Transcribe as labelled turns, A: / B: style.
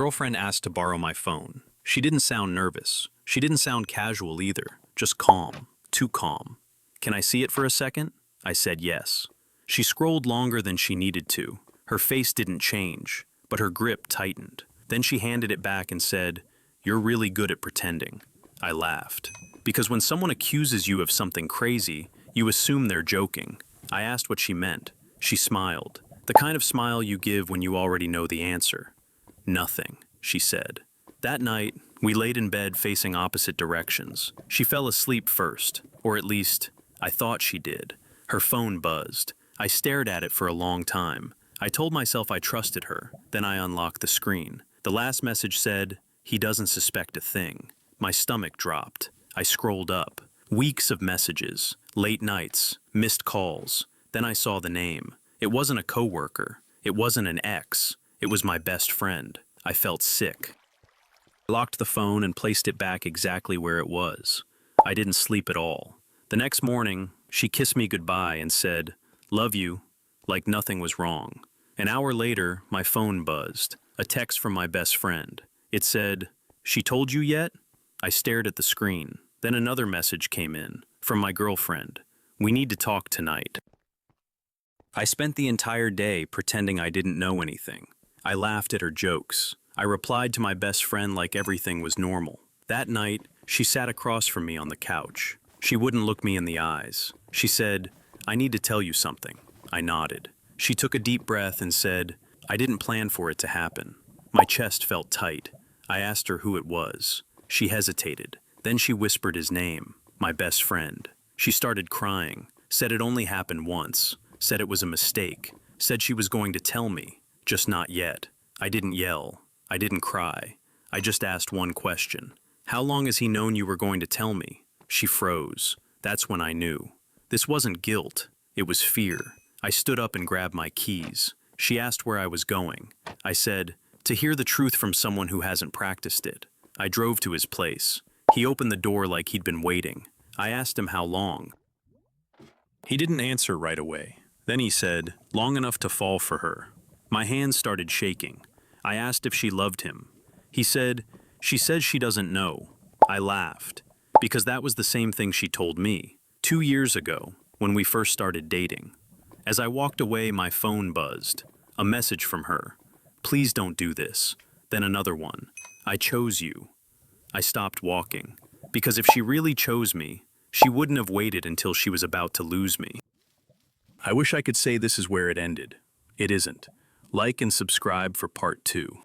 A: girlfriend asked to borrow my phone. She didn't sound nervous. She didn't sound casual either, just calm, too calm. "Can I see it for a second?" I said yes. She scrolled longer than she needed to. Her face didn't change, but her grip tightened. Then she handed it back and said, "You're really good at pretending." I laughed. Because when someone accuses you of something crazy, you assume they're joking. I asked what she meant. She smiled. The kind of smile you give when you already know the answer. "Nothing," she said. That night, we laid in bed facing opposite directions. She fell asleep first, or at least, I thought she did. Her phone buzzed. I stared at it for a long time. I told myself I trusted her. Then I unlocked the screen. The last message said, "He doesn't suspect a thing." My stomach dropped. I scrolled up. Weeks of messages, late nights, missed calls. Then I saw the name. It wasn't a coworker. It wasn't an ex. It was my best friend. I felt sick. I locked the phone and placed it back exactly where it was. I didn't sleep at all. The next morning, she kissed me goodbye and said, "Love you," like nothing was wrong. An hour later, my phone buzzed. A text from my best friend. It said, "She told you yet?" I stared at the screen. Then another message came in, from my girlfriend. "We need to talk tonight." I spent the entire day pretending I didn't know anything. I laughed at her jokes. I replied to my best friend like everything was normal. That night, she sat across from me on the couch. She wouldn't look me in the eyes. She said, "I need to tell you something." I nodded. She took a deep breath and said, "I didn't plan for it to happen." My chest felt tight. I asked her who it was. She hesitated. Then she whispered his name, my best friend. She started crying, said it only happened once, said it was a mistake, said she was going to tell me, just not yet. I didn't yell. I didn't cry. I just asked one question. "How long has he known you were going to tell me?" She froze. That's when I knew. This wasn't guilt. It was fear. I stood up and grabbed my keys. She asked where I was going. I said, "To hear the truth from someone who hasn't practiced it." I drove to his place. He opened the door like he'd been waiting. I asked him how long. He didn't answer right away. Then he said, "Long enough to fall for her." My hands started shaking. I asked if she loved him. He said, "She says she doesn't know." I laughed, because that was the same thing she told me 2 years ago when we first started dating. As I walked away, my phone buzzed. A message from her. "Please don't do this." Then another one. "I chose you." I stopped walking, because if she really chose me, she wouldn't have waited until she was about to lose me. I wish I could say this is where it ended. It isn't. Like and subscribe for part 2.